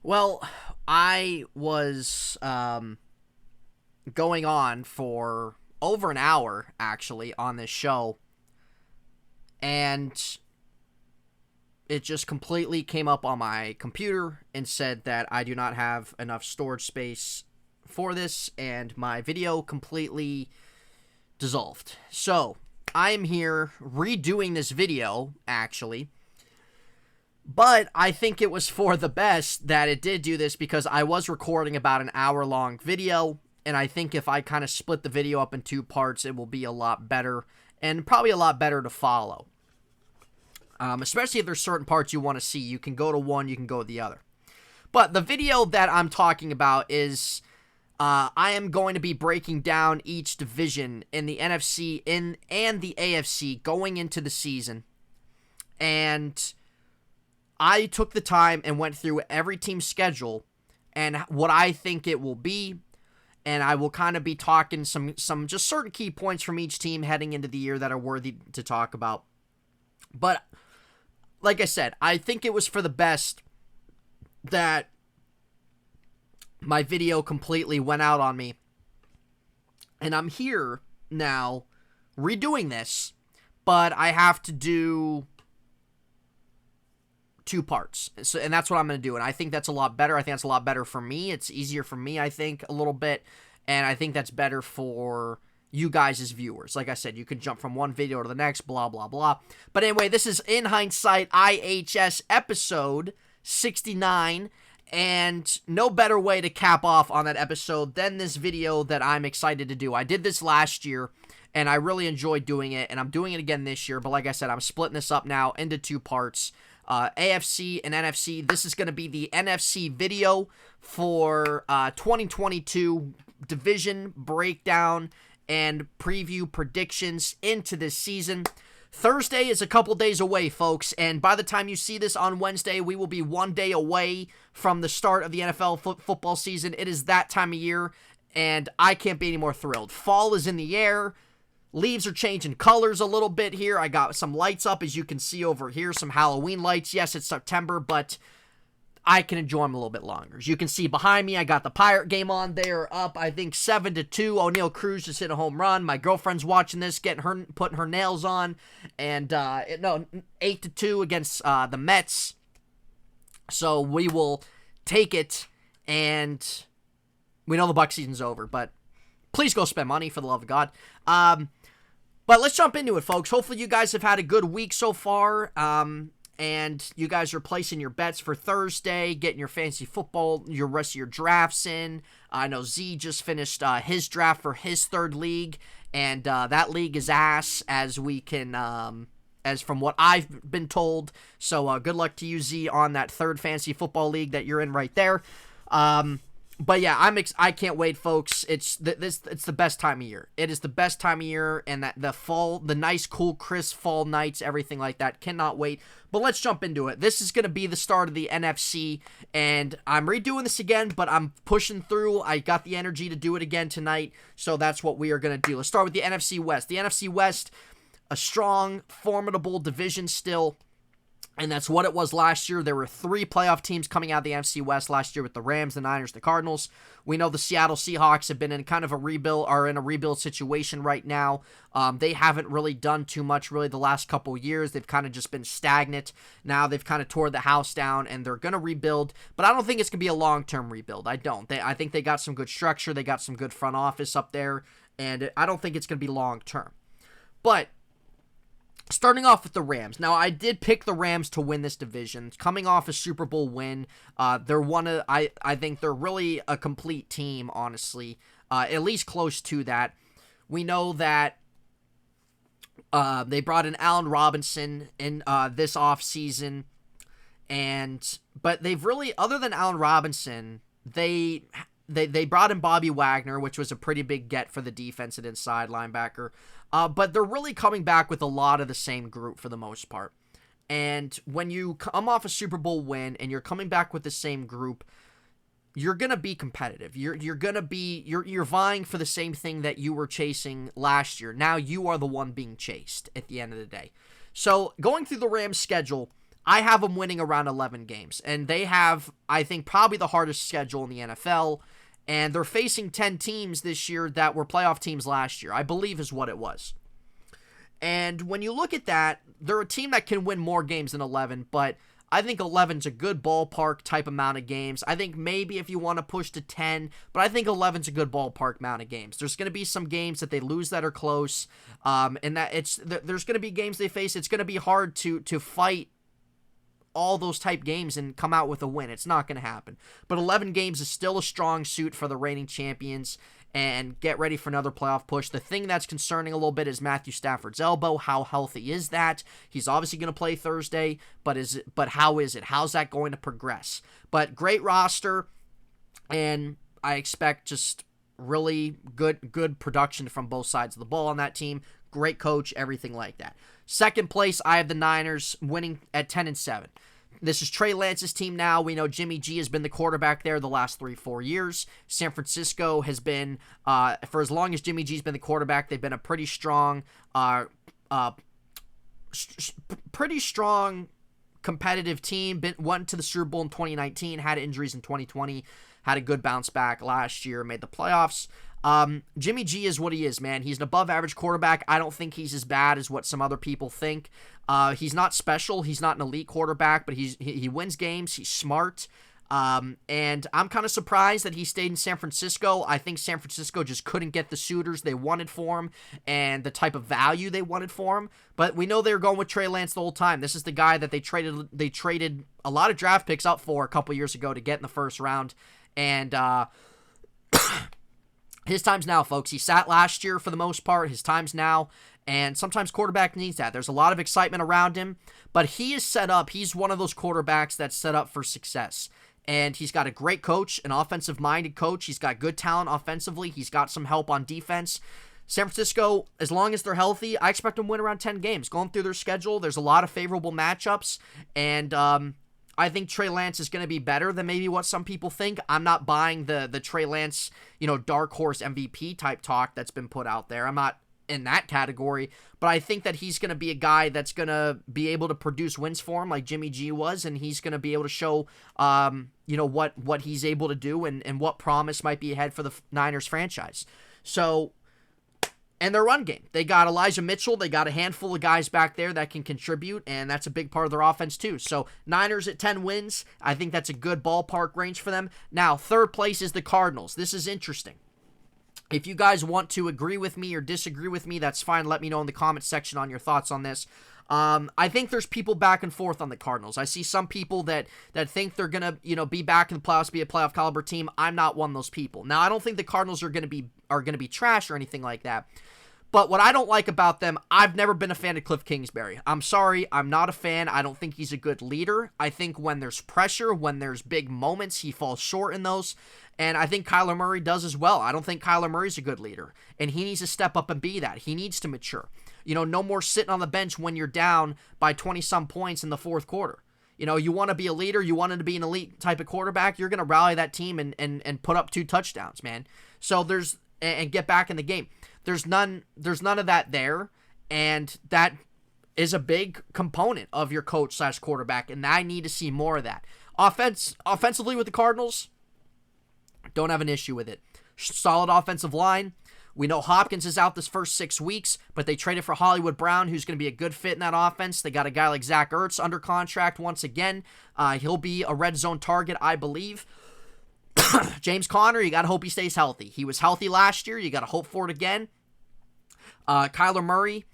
Well, I was going on for over an hour, actually, on this show, and it just completely came up on my computer and said that I do not have enough storage space for this, and my video completely dissolved. So, I am here redoing this video, actually. But I think it was for the best that it did do this because I was recording about an hour-long video, and I think if I kind of split the video up in two parts, it will be a lot better, and probably a lot better to follow. Especially if there's certain parts you want to see. You can go to one, you can go to the other. But the video that I'm talking about is I am going to be breaking down each division in the NFC and the AFC going into the season. And I took the time and went through every team's schedule and what I think it will be, and I will kind of be talking some just certain key points from each team heading into the year that are worthy to talk about. But like I said, I think it was for the best that my video completely went out on me. And I'm here now redoing this, but I have to do two parts. And that's what I'm going to do. And I think that's a lot better. I think that's a lot better for me. It's easier for me, I think, a little bit. And I think that's better for you guys as viewers. Like I said, you can jump from one video to the next, blah, blah, blah. But anyway, this is In Hindsight IHS episode 69. And no better way to cap off on that episode than this video that I'm excited to do. I did this last year, and I really enjoyed doing it, and I'm doing it again this year. But like I said, I'm splitting this up now into two parts. AFC and NFC. This is going to be the NFC video for 2022 division breakdown and preview predictions into this season. Thursday is a couple days away, folks, and by the time you see this on Wednesday, we will be 1 day away from the start of the NFL football season. It is that time of year, and I can't be any more thrilled. Fall is in the air. Leaves are changing colors a little bit here. I got some lights up, as you can see over here, some Halloween lights. Yes, it's September, but I can enjoy them a little bit longer. As you can see behind me, I got the Pirate game on. They are up, I think, 7-2. O'Neal Cruz just hit a home run. My girlfriend's watching this, putting her nails on. And, 8-2 against the Mets. So we will take it, and we know the Bucs season's over, but please go spend money for the love of God. But let's jump into it, folks. Hopefully you guys have had a good week so far. And you guys are placing your bets for Thursday, getting your fantasy football, your rest of your drafts in. I know Z just finished his draft for his third league, and that league is ass, as we can, as from what I've been told. So good luck to you, Z, on that third fantasy football league that you're in right there. But yeah, I can't wait, folks. It's the best time of year. It is the best time of year, and that the fall, the nice, cool, crisp fall nights, everything like that. Cannot wait. But let's jump into it. This is going to be the start of the NFC, and I'm redoing this again, but I'm pushing through. I got the energy to do it again tonight, so that's what we are going to do. Let's start with the NFC West. The NFC West, a strong, formidable division still. And that's what it was last year. There were 3 playoff teams coming out of the NFC West last year with the Rams, the Niners, the Cardinals. We know the Seattle Seahawks have been in kind of a rebuild situation right now. They haven't really done too much really the last couple years. They've kind of just been stagnant. Now they've kind of tore the house down, and they're going to rebuild. But I don't think it's going to be a long-term rebuild. I don't. I think they got some good structure. They got some good front office up there. And I don't think it's going to be long-term. But starting off with the Rams. Now, I did pick the Rams to win this division. Coming off a Super Bowl win, I think they're really a complete team, honestly. At least close to that. We know that they brought in Allen Robinson in this offseason. But they've really, other than Allen Robinson, they brought in Bobby Wagner, which was a pretty big get for the defense and inside linebacker. But they're really coming back with a lot of the same group for the most part. And when you come off a Super Bowl win and you're coming back with the same group, you're going to be competitive. You're going to be, you're vying for the same thing that you were chasing last year. Now you are the one being chased at the end of the day. So going through the Rams schedule, I have them winning around 11 games. And they have, I think, probably the hardest schedule in the NFL. And they're facing 10 teams this year that were playoff teams last year, I believe is what it was. And when you look at that, they're a team that can win more games than 11, but I think 11's a good ballpark type amount of games. I think maybe if you want to push to 10, but I think 11's a good ballpark amount of games. There's going to be some games that they lose that are close, and that there's going to be games they face. It's going to be hard to fight all those type games and come out with a win. It's not going to happen. But 11 games is still a strong suit for the reigning champions, and get ready for another playoff push. The thing that's concerning a little bit is Matthew Stafford's elbow. How healthy is that? He's obviously going to play Thursday, but how is it? How's that going to progress? But great roster, and I expect just really good production from both sides of the ball on that team. Great coach, everything like that. Second place, I have the Niners winning at 10-7. This is Trey Lance's team now. We know Jimmy G has been the quarterback there the last 3-4 years. San Francisco has been, for as long as Jimmy G's been the quarterback, they've been a pretty strong competitive team. Went to the Super Bowl in 2019, had injuries in 2020, had a good bounce back last year, made the playoffs. Jimmy G is what he is, man. He's an above average quarterback. I don't think he's as bad as what some other people think. He's not special. He's not an elite quarterback, but he wins games. He's smart. And I'm kind of surprised that he stayed in San Francisco. I think San Francisco just couldn't get the suitors they wanted for him and the type of value they wanted for him. But we know they were going with Trey Lance the whole time. This is the guy that they traded a lot of draft picks up for a couple years ago to get in the first round. And his time's now, folks. He sat last year for the most part. His time's now. And sometimes quarterback needs that. There's a lot of excitement around him, but he is set up. He's one of those quarterbacks that's set up for success. And he's got a great coach, an offensive-minded coach. He's got good talent offensively. He's got some help on defense. San Francisco, as long as they're healthy, I expect them to win around 10 games. Going through their schedule, there's a lot of favorable matchups. And I think Trey Lance is going to be better than maybe what some people think. I'm not buying the Trey Lance, dark horse MVP type talk that's been put out there. I'm not in that category, but I think that he's going to be a guy that's going to be able to produce wins for him like Jimmy G was, and he's going to be able to show, what he's able to do and what promise might be ahead for the Niners franchise. So, and their run game. They got Elijah Mitchell. They got a handful of guys back there that can contribute, and that's a big part of their offense too. So Niners at 10 wins. I think that's a good ballpark range for them. Now, third place is the Cardinals. This is interesting. If you guys want to agree with me or disagree with me, that's fine. Let me know in the comment section on your thoughts on this. I think there's people back and forth on the Cardinals. I see some people that think they're going to, be back in the playoffs, be a playoff caliber team. I'm not one of those people. Now, I don't think the Cardinals are going to be trash or anything like that. But what I don't like about them, I've never been a fan of Cliff Kingsbury. I'm sorry, I'm not a fan. I don't think he's a good leader. I think when there's pressure, when there's big moments, he falls short in those. And I think Kyler Murray does as well. I don't think Kyler Murray's a good leader. And he needs to step up and be that. He needs to mature. No more sitting on the bench when you're down by 20-some points in the fourth quarter. You want to be a leader. You want to be an elite type of quarterback. You're going to rally that team and put up 2 touchdowns, man. So and get back in the game. There's none of that there, and that is a big component of your coach/quarterback, and I need to see more of that. Offensively with the Cardinals, don't have an issue with it. Solid offensive line. We know Hopkins is out this first 6 weeks, but they traded for Hollywood Brown, who's going to be a good fit in that offense. They got a guy like Zach Ertz under contract once again. He'll be a red zone target, I believe. James Conner, you got to hope he stays healthy. He was healthy last year. You got to hope for it again. Kyler Murray,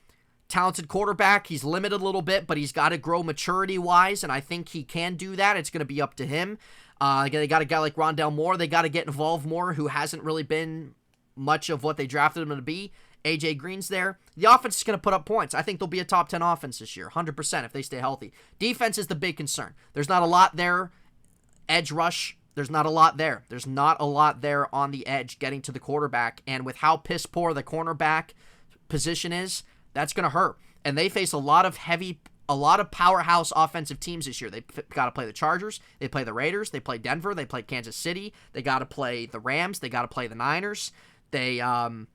talented quarterback. He's limited a little bit, but he's got to grow maturity-wise, and I think he can do that. It's going to be up to him. They got a guy like Rondale Moore. They got to get involved more, who hasn't really been much of what they drafted him to be. A.J. Green's there. The offense is going to put up points. I think they'll be a top 10 offense this year, 100% if they stay healthy. Defense is the big concern. There's not a lot there. Edge rush. There's not a lot there. There's not a lot there on the edge getting to the quarterback. And with how piss poor the cornerback position is, that's going to hurt. And they face a lot of powerhouse offensive teams this year. They got to play the Chargers. They play the Raiders. They play Denver. They play Kansas City. They got to play the Rams. They got to play the Niners. They got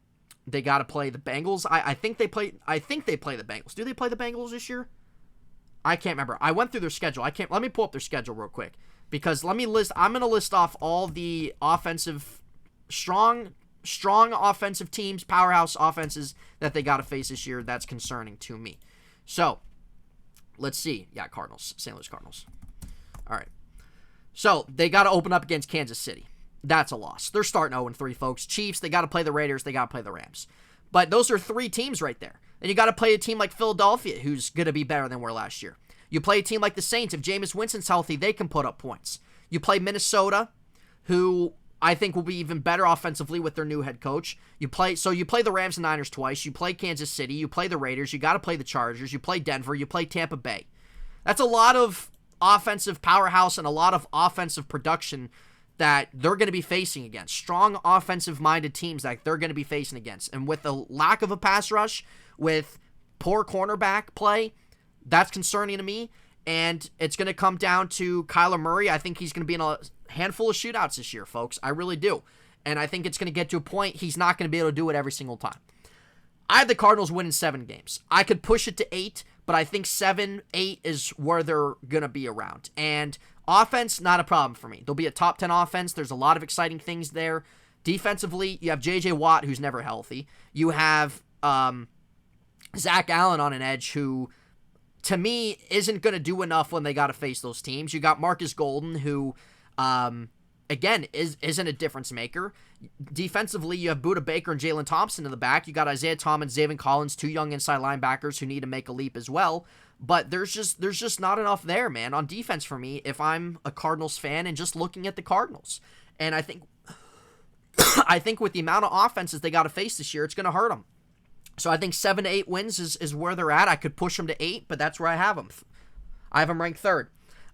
to play the Bengals. I think they play the Bengals. Do they play the Bengals this year? I can't remember. I went through their schedule. Let me pull up their schedule real quick because I'm going to list off all the strong offensive teams, powerhouse offenses that they got to face this year. That's concerning to me. So, let's see. Yeah, Cardinals. St. Louis Cardinals. All right. So, they got to open up against Kansas City. That's a loss. They're starting 0-3, folks. Chiefs, they got to play the Raiders. They got to play the Rams. But those are 3 teams right there. And you got to play a team like Philadelphia, who's going to be better than we were last year. You play a team like the Saints. If Jameis Winston's healthy, they can put up points. You play Minnesota, who I think will be even better offensively with their new head coach. You play the Rams and Niners twice. You play Kansas City. You play the Raiders. You got to play the Chargers. You play Denver. You play Tampa Bay. That's a lot of offensive powerhouse and a lot of offensive production that they're going to be facing against. Strong offensive-minded teams that they're going to be facing against. And with the lack of a pass rush, with poor cornerback play, that's concerning to me. And it's going to come down to Kyler Murray. I think he's going to be in a handful of shootouts this year, folks. I really do. And I think it's going to get to a point he's not going to be able to do it every single time. I have the Cardinals winning 7 games. I could push it to 8, but I think 7, 8 is where they're going to be around. And offense, not a problem for me. There'll be a top 10 offense. There's a lot of exciting things there. Defensively, you have J.J. Watt, who's never healthy. You have Zach Allen on an edge, who, to me, isn't going to do enough when they got to face those teams. You got Marcus Golden, who, again, isn't a difference maker. Defensively, you have Budda Baker and Jalen Thompson in the back. You got Isaiah Thomas, Zaven Collins, 2 young inside linebackers who need to make a leap as well. But there's just not enough there, man, on defense for me if I'm a Cardinals fan and just looking at the Cardinals. And I think with the amount of offenses they got to face this year, it's going to hurt them. So I think 7 to 8 wins is where they're at. I could push them to 8, but that's where I have them. I have them ranked 3rd.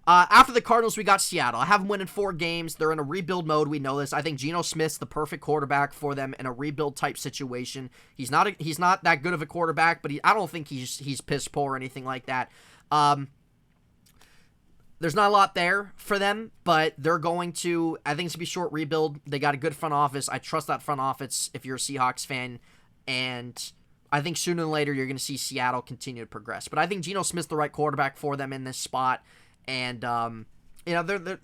After the Cardinals, we got Seattle. I have them winning 4 games. They're in a rebuild mode. We know this. I think Geno Smith's the perfect quarterback for them in a rebuild type situation. He's not that good of a quarterback, but I don't think he's piss poor or anything like that. There's not a lot there for them, but they're going to. I think it's gonna be a short rebuild. They got a good front office. I trust that front office. If you're a Seahawks fan, and I think sooner than later you're going to see Seattle continue to progress. But I think Geno Smith's the right quarterback for them in this spot. And,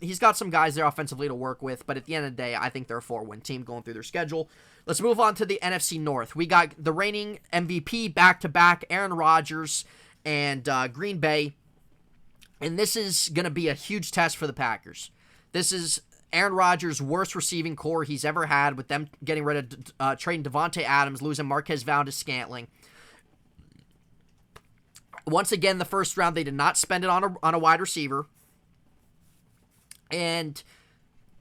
he's got some guys there offensively to work with. But at the end of the day, I think they're a 4-win team going through their schedule. Let's move on to the NFC North. We got the reigning MVP back-to-back, Aaron Rodgers and Green Bay. And this is going to be a huge test for the Packers. This is Aaron Rodgers' worst receiving core he's ever had, with them getting rid of trading Devontae Adams, losing Marquez Valdes-Scantling. Once again, the first round, they did not spend it on a wide receiver. And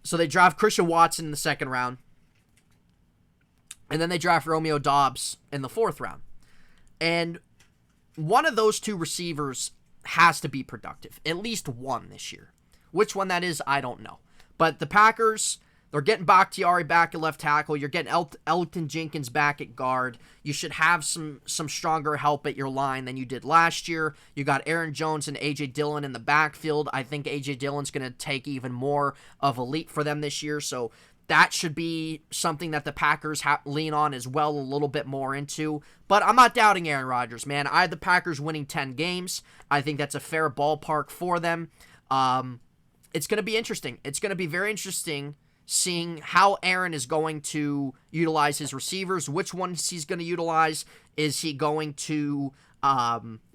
so they draft Christian Watson in the 2nd round. And then they draft Romeo Doubs in the 4th round. And one of those 2 receivers has to be productive. At least one this year. Which one that is, I don't know. But the Packers, they're getting Bakhtiari back at left tackle. You're getting Elton Jenkins back at guard. You should have some stronger help at your line than you did last year. You got Aaron Jones and A.J. Dillon in the backfield. I think A.J. Dillon's going to take even more of a leap for them this year. So that should be something that the Packers lean on as well a little bit more into. But I'm not doubting Aaron Rodgers, man. I have the Packers winning 10 games. I think that's a fair ballpark for them. It's going to be interesting. It's going to be very interesting seeing how Aaron is going to utilize his receivers, which ones he's going to utilize. Is he going to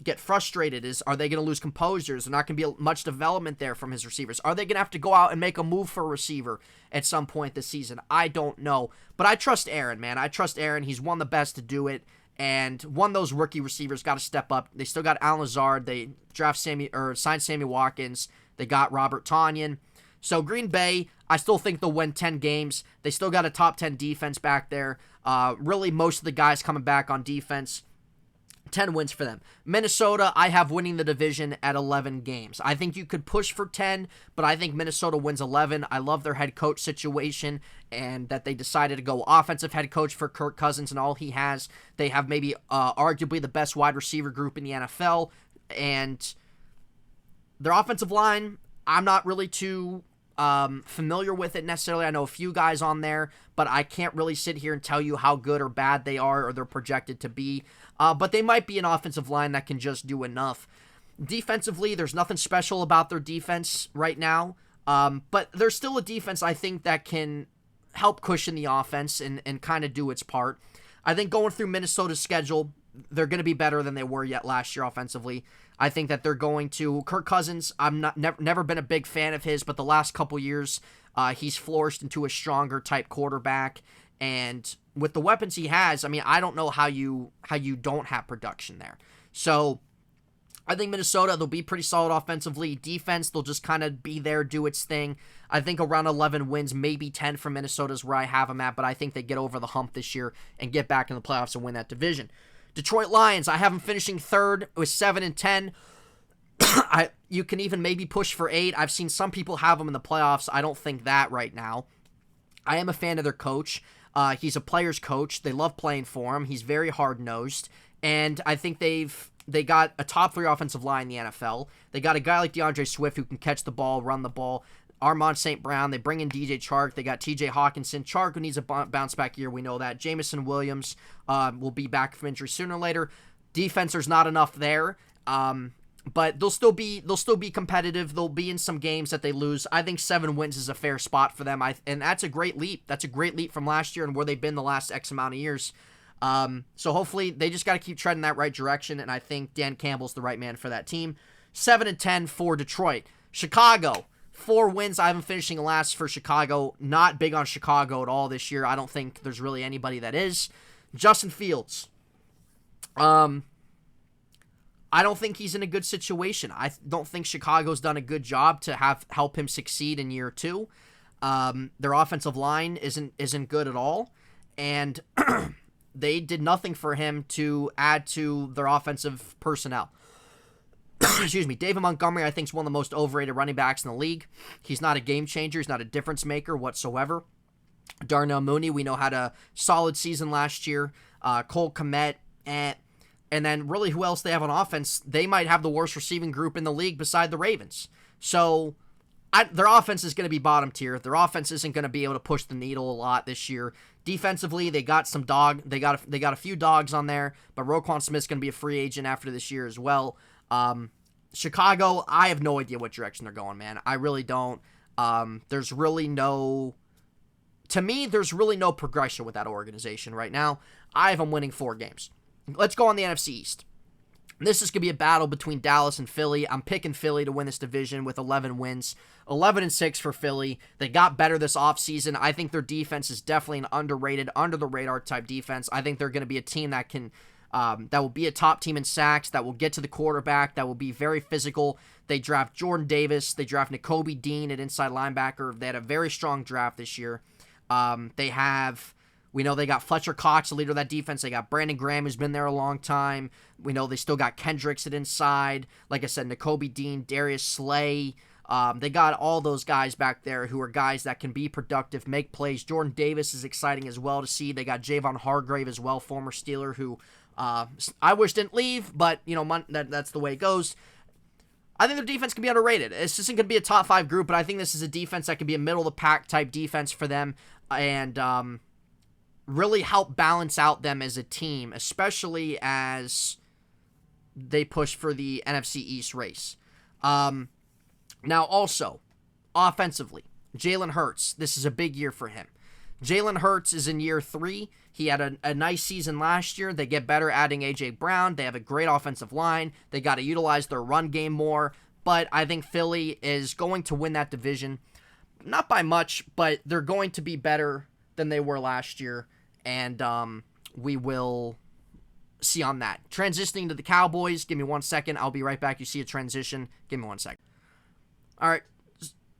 get frustrated? Are they going to lose composure? Is there not going to be much development there from his receivers? Are they going to have to go out and make a move for a receiver at some point this season? I don't know. But I trust Aaron, man. I trust Aaron. He's one of the best to do it. And one of those rookie receivers got to step up. They still got Alan Lazard. They signed Sammy Watkins. They got Robert Tonyan. So Green Bay, I still think they'll win 10 games. They still got a top 10 defense back there. Really, most of the guys coming back on defense. 10 wins for them. Minnesota, I have winning the division at 11 games. I think you could push for 10, but I think Minnesota wins 11. I love their head coach situation and that they decided to go offensive head coach for Kirk Cousins and all he has. They have maybe arguably the best wide receiver group in the NFL, and their offensive line, I'm not really too familiar with it necessarily. I know a few guys on there, but I can't really sit here and tell you how good or bad they are or they're projected to be. But they might be an offensive line that can just do enough. Defensively, there's nothing special about their defense right now. But there's still a defense, I think, that can help cushion the offense and kind of do its part. I think going through Minnesota's schedule, they're going to be better than they were yet last year offensively. I think that they're going to Kirk Cousins. I'm never been a big fan of his, but the last couple years, he's flourished into a stronger type quarterback. And with the weapons he has, I mean, I don't know how you don't have production there. So I think Minnesota, they'll be pretty solid offensively. Defense, they'll just kind of be there, do its thing. I think around 11 wins, maybe 10 from Minnesota is where I have them at, but I think they get over the hump this year and get back in the playoffs and win that division. Detroit Lions, I have them finishing third with 7-10. You can even maybe push for 8. I've seen some people have them in the playoffs. I don't think that right now. I am a fan of their coach. He's a player's coach. They love playing for him. He's very hard-nosed, and I think they got a top 3 offensive line in the NFL. They got a guy like DeAndre Swift who can catch the ball, run the ball. Armand St. Brown. They bring in DJ Chark. They got TJ Hawkinson. Chark, who needs a bounce back year, we know that. Jamison Williams will be back from injury sooner or later. Defense, there's not enough there. But they'll still be competitive. They'll be in some games that they lose. I think 7 wins is a fair spot for them. And that's a great leap. That's a great leap from last year and where they've been the last X amount of years. So hopefully they just got to keep treading that right direction. And I think Dan Campbell's the right man for that team. 7-10 for Detroit. Chicago. 4 wins. I have them finishing last for Chicago. Not big on Chicago at all this year. I don't think there's really anybody that is. Justin Fields. I don't think he's in a good situation. I don't think Chicago's done a good job to help him succeed in year 2. Their offensive line isn't good at all, and they did nothing for him to add to their offensive personnel. Excuse me. David Montgomery, I think, is one of the most overrated running backs in the league. He's not a game changer. He's not a difference maker whatsoever. Darnell Mooney, we know, had a solid season last year. Cole Kmet, and then really who else they have on offense? They might have the worst receiving group in the league beside the Ravens. So their offense is going to be bottom tier. Their offense isn't going to be able to push the needle a lot this year. Defensively, they got they got a few dogs on there, but Roquan Smith's going to be a free agent after this year as well. Chicago, I have no idea what direction they're going, man. I really don't. There's really no progression with that organization right now. I have them winning 4 games. Let's go on the NFC East. This is going to be a battle between Dallas and Philly. I'm picking Philly to win this division with 11 wins. 11-6 for Philly. They got better this offseason. I think their defense is definitely an underrated, under-the-radar type defense. I think they're going to be a team that can that will be a top team in sacks, that will get to the quarterback, that will be very physical. They draft Jordan Davis. They draft Nakobe Dean at inside linebacker. They had a very strong draft this year. We know they got Fletcher Cox, the leader of that defense. They got Brandon Graham, who's been there a long time. We know they still got Kendricks at inside. Like I said, Nakobe Dean, Darius Slay. They got all those guys back there who are guys that can be productive, make plays. Jordan Davis is exciting as well to see. They got Javon Hargrave as well, former Steeler, who I wish didn't leave, but that's the way it goes. I think their defense can be underrated. This isn't going to be a top 5 group, but I think this is a defense that can be a middle-of-the-pack type defense for them and really help balance out them as a team, especially as they push for the NFC East race. Now, also, offensively, Jalen Hurts. This is a big year for him. Jalen Hurts is in year 3. He had a nice season last year. They get better adding A.J. Brown. They have a great offensive line. They got to utilize their run game more. But I think Philly is going to win that division. Not by much, but they're going to be better than they were last year. And we will see on that. Transitioning to the Cowboys. Give me 1 second. I'll be right back. You see a transition. Give me 1 second. All right.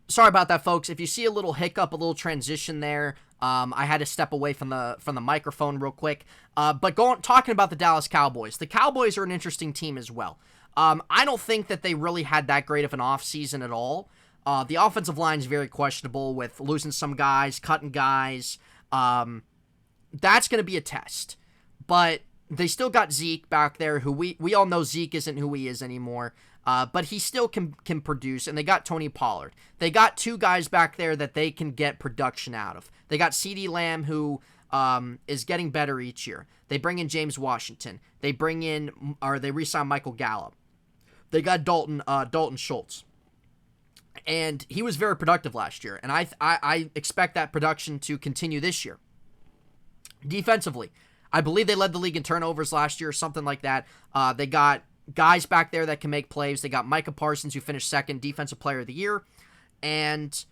Sorry about that, folks. If you see a little hiccup, a little transition there, I had to step away from the microphone real quick. But talking about the Dallas Cowboys. The Cowboys are an interesting team as well. I don't think that they really had that great of an offseason at all. The offensive line is very questionable with losing some guys, cutting guys. That's going to be a test. But they still got Zeke back there, who we all know Zeke isn't who he is anymore. But he still can produce, and they got Tony Pollard. They got 2 guys back there that they can get production out of. They got CeeDee Lamb, who is getting better each year. They bring in James Washington. They re-sign Michael Gallup. They got Dalton Schultz. And he was very productive last year. And I expect that production to continue this year. Defensively, I believe they led the league in turnovers last year or something like that. They got guys back there that can make plays. They got Micah Parsons, who finished second Defensive Player of the Year. And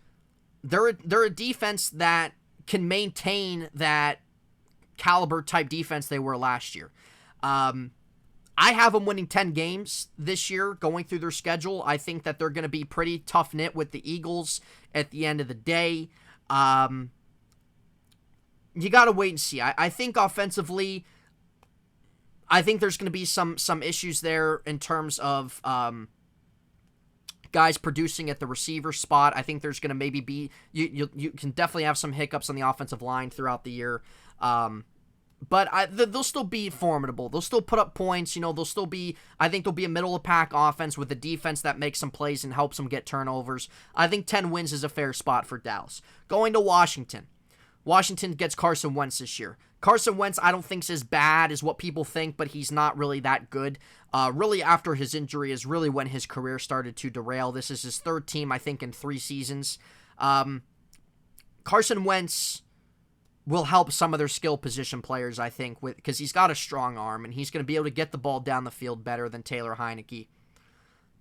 they're a defense that can maintain that caliber type defense they were last year. I have them winning 10 games this year going through their schedule. I think that they're going to be pretty tough knit with the Eagles at the end of the day. You got to wait and see. I think offensively, I think there's going to be some issues there in terms of guys producing at the receiver spot. I think there's going to maybe be, you can definitely have some hiccups on the offensive line throughout the year. But they'll still be formidable. They'll still put up points. They'll still be, I think they'll be a middle-of-pack offense with a defense that makes some plays and helps them get turnovers. I think 10 wins is a fair spot for Dallas. Going to Washington. Washington gets Carson Wentz this year. Carson Wentz, I don't think is as bad as what people think, but he's not really that good. Really, after his injury is really when his career started to derail. This is his third team, I think, in 3 seasons. Carson Wentz will help some of their skill position players, I think, because he's got a strong arm, and he's going to be able to get the ball down the field better than Taylor Heineke.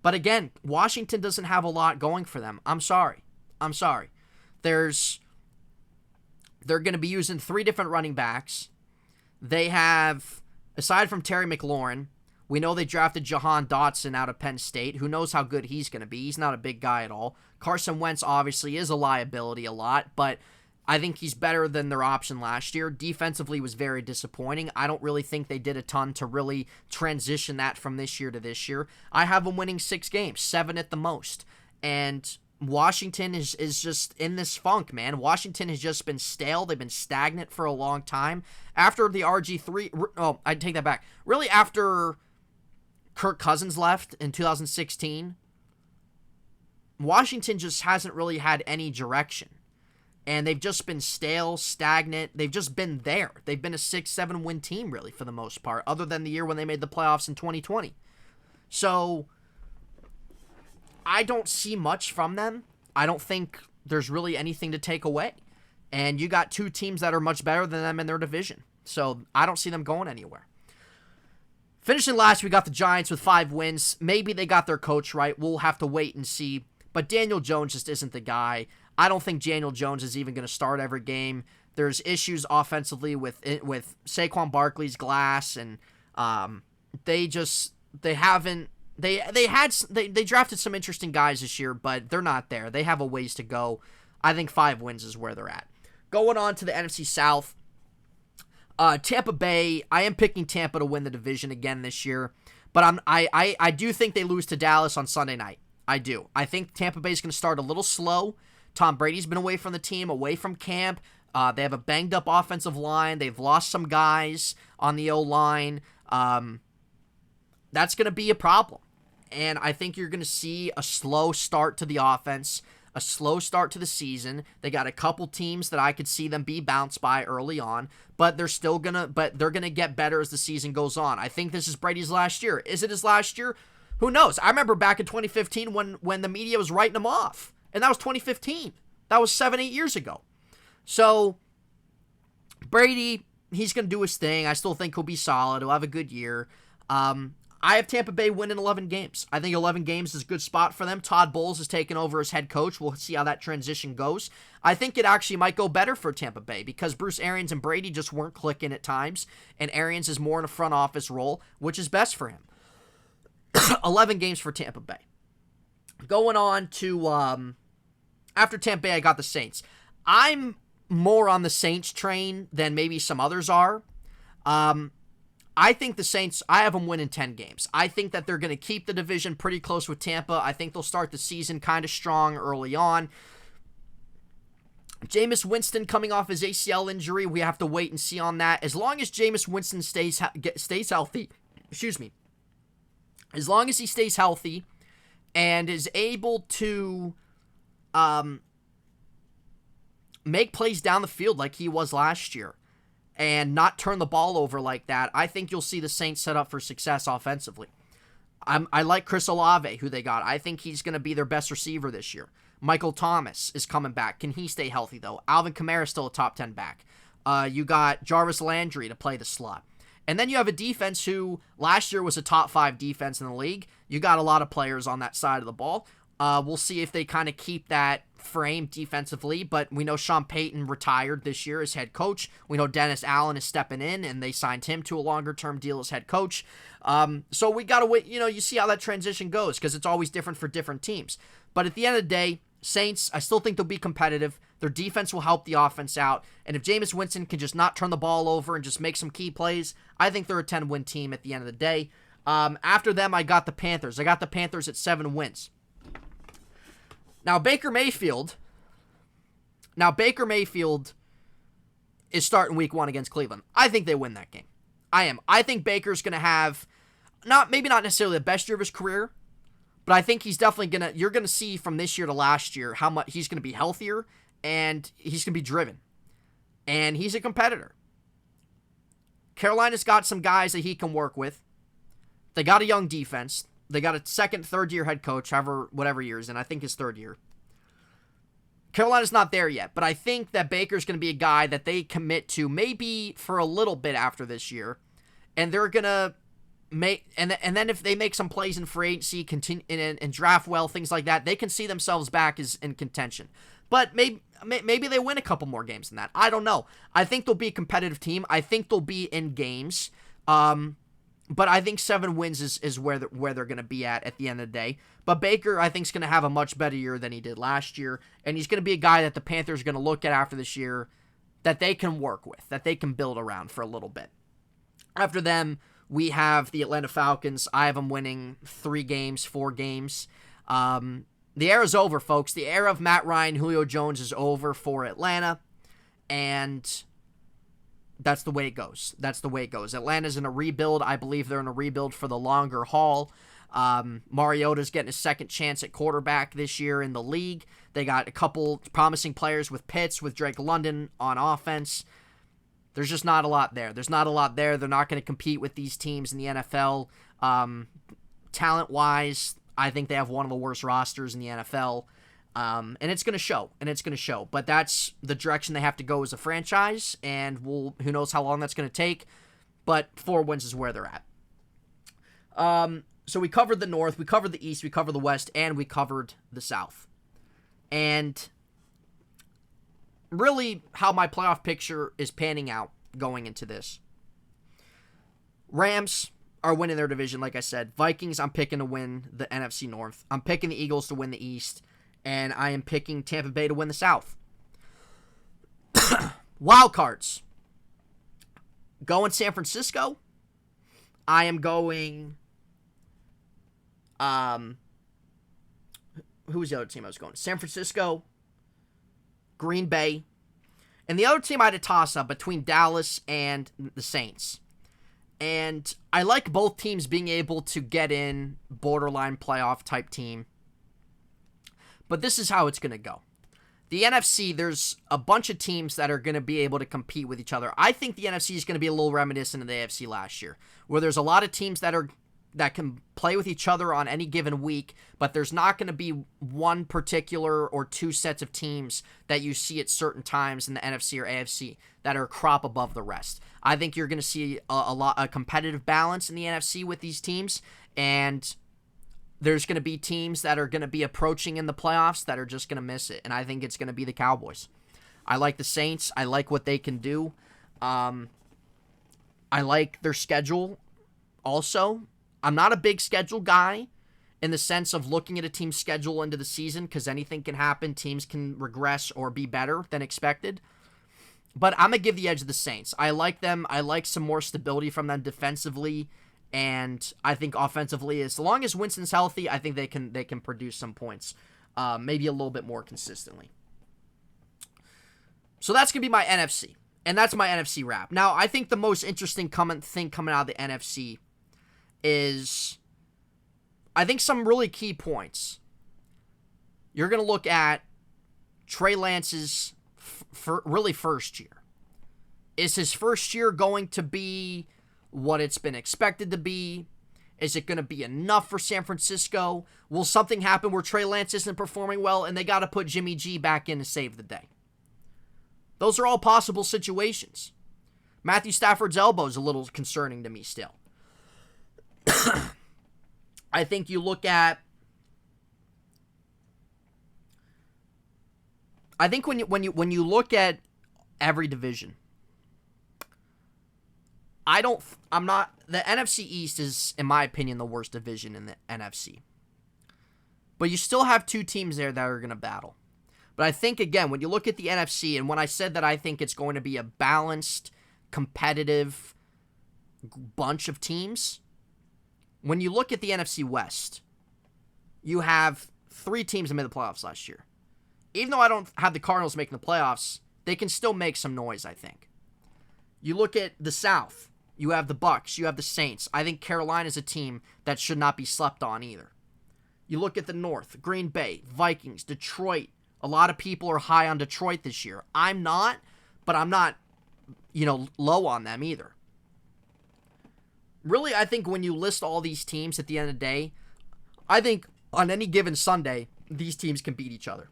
But again, Washington doesn't have a lot going for them. I'm sorry. They're going to be using 3 different running backs. They have, aside from Terry McLaurin, we know they drafted Jahan Dotson out of Penn State. Who knows how good he's going to be? He's not a big guy at all. Carson Wentz obviously is a liability a lot, but I think he's better than their option last year. Defensively was very disappointing. I don't really think they did a ton to really transition that from this year to this year. I have them winning 6 games, 7 at the most. And Washington is just in this funk, man. Washington has just been stale. They've been stagnant for a long time. After the RG3, I take that back. Really, after Kirk Cousins left in 2016, Washington just hasn't really had any direction. And they've just been stale, stagnant. They've just been there. They've been a 6-7 win team, really, for the most part, other than the year when they made the playoffs in 2020. So I don't see much from them. I don't think there's really anything to take away. And you got 2 teams that are much better than them in their division. So I don't see them going anywhere. Finishing last, we got the Giants with 5 wins. Maybe they got their coach right. We'll have to wait and see. But Daniel Jones just isn't the guy. I don't think Daniel Jones is even going to start every game. There's issues offensively with Saquon Barkley's glass, and they drafted some interesting guys this year, but they're not there. They have a ways to go. I think 5 wins is where they're at. Going on to the NFC South, Tampa Bay. I am picking Tampa to win the division again this year, but I do think they lose to Dallas on Sunday night. I do. I think Tampa Bay is going to start a little slow. Tom Brady's been away from the team, away from camp. They have a banged-up offensive line. They've lost some guys on the O-line. That's going to be a problem. And I think you're going to see a slow start to the offense, a slow start to the season. They got a couple teams that I could see them be bounced by early on, but they're going to get better as the season goes on. I think this is Brady's last year. Is it his last year? Who knows? I remember back in 2015 when the media was writing him off. And that was 2015. That was 7-8 years ago. So, Brady, he's going to do his thing. I still think he'll be solid. He'll have a good year. I have Tampa Bay winning 11 games. I think 11 games is a good spot for them. Todd Bowles has taken over as head coach. We'll see how that transition goes. I think it actually might go better for Tampa Bay because Bruce Arians and Brady just weren't clicking at times. And Arians is more in a front office role, which is best for him. 11 games for Tampa Bay. Going on to, after Tampa Bay, I got the Saints. I'm more on the Saints train than maybe some others are. I think the Saints, I have them winning 10 games. I think that they're going to keep the division pretty close with Tampa. I think they'll start the season kind of strong early on. Jameis Winston coming off his ACL injury, we have to wait and see on that. As long as Jameis Winston stays healthy, as long as he stays healthy and is able to make plays down the field like he was last year and not turn the ball over like that, I think you'll see the Saints set up for success offensively. I like Chris Olave, who they got. I think he's going to be their best receiver this year. Michael Thomas is coming back. Can he stay healthy, though? Alvin Kamara is still a top 10 back. You got Jarvis Landry to play the slot. And then you have a defense who last year was a top 5 defense in the league. You got a lot of players on that side of the ball. We'll see if they kind of keep that frame defensively, but we know Sean Payton retired this year as head coach. We know Dennis Allen is stepping in, and they signed him to a longer-term deal as head coach. So we got to wait. You see how that transition goes, because it's always different for different teams. But at the end of the day, Saints, I still think they'll be competitive. Their defense will help the offense out. And if Jameis Winston can just not turn the ball over and just make some key plays, I think they're a 10-win team at the end of the day. After them, I got the Panthers. I got the Panthers at 7 wins. Now, Baker Mayfield is starting week 1 against Cleveland. I think they win that game. I think Baker's going to have, maybe not necessarily the best year of his career, but I think he's definitely you're going to see from this year to last year how much he's going to be healthier and he's going to be driven. And he's a competitor. Carolina's got some guys that he can work with. They got a young defense. They got a second, third-year head coach, whatever year he's in. I think his third year. Carolina's not there yet, but I think that Baker's going to be a guy that they commit to maybe for a little bit after this year, and they're going to make and then if they make some plays in free agency, continue and draft well, things like that, they can see themselves back as in contention. But maybe they win a couple more games than that. I don't know. I think they'll be a competitive team. I think they'll be in games. But I think 7 wins is where they're going to be at the end of the day. But Baker, I think, is going to have a much better year than he did last year. And he's going to be a guy that the Panthers are going to look at after this year that they can work with, that they can build around for a little bit. After them, we have the Atlanta Falcons. I have them winning 4 games. The era's over, folks. The era of Matt Ryan, Julio Jones is over for Atlanta. And that's the way it goes. Atlanta's in a rebuild. I believe they're in a rebuild for the longer haul. Mariota's getting a second chance at quarterback this year in the league. They got a couple promising players with Pitts, with Drake London on offense. There's just not a lot there. They're not going to compete with these teams in the NFL. Talent-wise, I think they have one of the worst rosters in the NFL. And it's going to show. But that's the direction they have to go as a franchise, and who knows how long that's going to take. But 4 wins is where they're at. So we covered the North, we covered the East, we covered the West, and we covered the South. And really how my playoff picture is panning out going into this. Rams are winning their division, like I said. Vikings, I'm picking to win the NFC North. I'm picking the Eagles to win the East. And I am picking Tampa Bay to win the South. Wild cards. Going San Francisco. I am going... who was the other team I was going? San Francisco. Green Bay. And the other team I had a toss-up between Dallas and the Saints. And I like both teams being able to get in borderline playoff type team. But this is how it's going to go. The NFC, there's a bunch of teams that are going to be able to compete with each other. I think the NFC is going to be a little reminiscent of the AFC last year, where there's a lot of teams that can play with each other on any given week, but there's not going to be one particular or 2 sets of teams that you see at certain times in the NFC or AFC that are a crop above the rest. I think you're going to see a competitive balance in the NFC with these teams, and there's going to be teams that are going to be approaching in the playoffs that are just going to miss it, and I think it's going to be the Cowboys. I like the Saints. I like what they can do. I like their schedule also. I'm not a big schedule guy in the sense of looking at a team's schedule into the season because anything can happen. Teams can regress or be better than expected. But I'm going to give the edge to the Saints. I like them. I like some more stability from them defensively. And I think offensively, as long as Winston's healthy, I think they can produce some points, maybe a little bit more consistently. So that's going to be my NFC, and that's my NFC wrap. Now, I think the most interesting thing coming out of the NFC is, I think, some really key points. You're going to look at Trey Lance's really first year. Is his first year going to be what it's been expected to be? Is it going to be enough for San Francisco? Will something happen where Trey Lance isn't performing well and they got to put Jimmy G back in to save the day? Those are all possible situations. Matthew Stafford's elbow is a little concerning to me still. I think you look at... I think when you look at every division, the NFC East is, in my opinion, the worst division in the NFC. But you still have two teams there that are going to battle. But I think, again, when you look at the NFC, and when I said that I think it's going to be a balanced, competitive bunch of teams, when you look at the NFC West, you have 3 teams that made the playoffs last year. Even though I don't have the Cardinals making the playoffs, they can still make some noise, I think. You look at the South, you have the Bucks, you have the Saints. I think Carolina's a team that should not be slept on either. You look at the North, Green Bay, Vikings, Detroit. A lot of people are high on Detroit this year. I'm not, but I'm not, low on them either. Really, I think when you list all these teams at the end of the day, I think on any given Sunday, these teams can beat each other.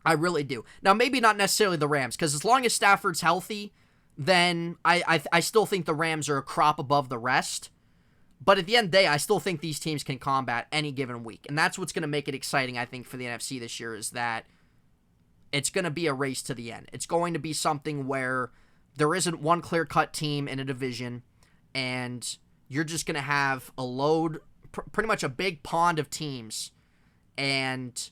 I really do. Now, maybe not necessarily the Rams, because as long as Stafford's healthy, then I still think the Rams are a crop above the rest. But at the end of the day, I still think these teams can combat any given week. And that's what's going to make it exciting, I think, for the NFC this year, is that it's going to be a race to the end. It's going to be something where there isn't one clear-cut team in a division, and you're just going to have a load, pretty much a big pond of teams, and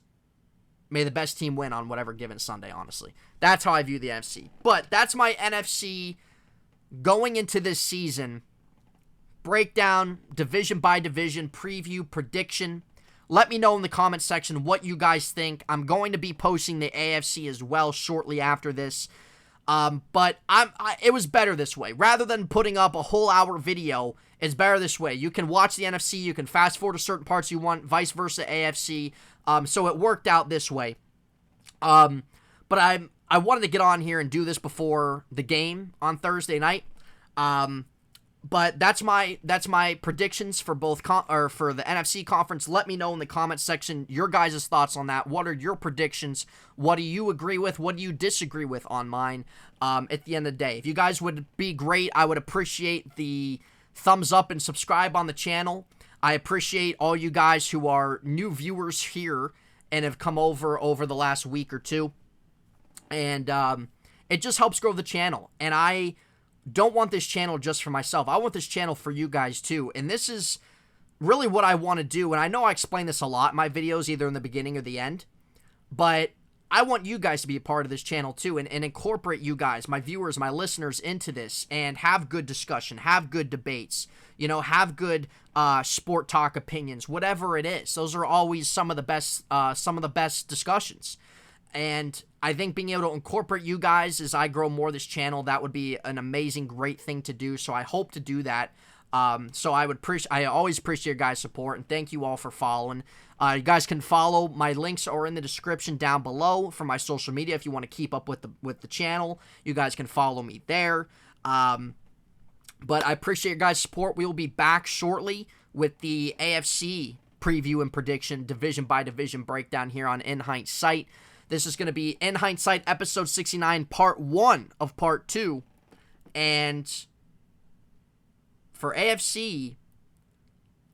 may the best team win on whatever given Sunday, honestly. That's how I view the NFC. But that's my NFC going into this season. Breakdown, division by division, preview, prediction. Let me know in the comment section what you guys think. I'm going to be posting the AFC as well shortly after this. But it was better this way. Rather than putting up a whole hour video, it's better this way. You can watch the NFC, you can fast forward to certain parts you want, vice versa AFC. So it worked out this way. But I wanted to get on here and do this before the game on Thursday night. But that's my predictions for both for the NFC conference. Let me know in the comment section your guys' thoughts on that. What are your predictions? What do you agree with? What do you disagree with on mine? At the end of the day, if you guys would be great, I would appreciate the thumbs up and subscribe on the channel. I appreciate all you guys who are new viewers here and have come over the last week or two. And it just helps grow the channel. And I don't want this channel just for myself. I want this channel for you guys too. And this is really what I want to do. And I know I explain this a lot in my videos, either in the beginning or the end. But I want you guys to be a part of this channel too, and incorporate you guys, my viewers, my listeners, into this, and have good discussion, have good debates, have good sport talk opinions, whatever it is. Those are always some of the best discussions. And I think being able to incorporate you guys as I grow more of this channel, that would be an amazing, great thing to do. So I hope to do that. So I always appreciate your guys' support, and thank you all for following. You guys can follow. My links are in the description down below for my social media. If you want to keep up with the channel, you guys can follow me there. But I appreciate your guys' support. We will be back shortly with the AFC preview and prediction, division by division breakdown here on In Heintz. This is going to be In Heintz episode 69, part 1 of part 2. And for AFC,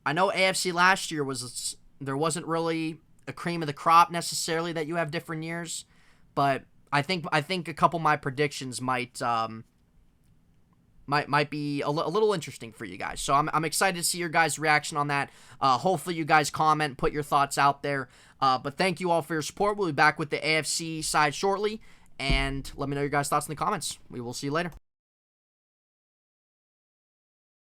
I know AFC last year there wasn't really a cream of the crop necessarily that you have different years, but I think a couple of my predictions might be a little interesting for you guys. So I'm excited to see your guys' reaction on that. Hopefully you guys comment, put your thoughts out there. But thank you all for your support. We'll be back with the AFC side shortly, and let me know your guys' thoughts in the comments. We will see you later.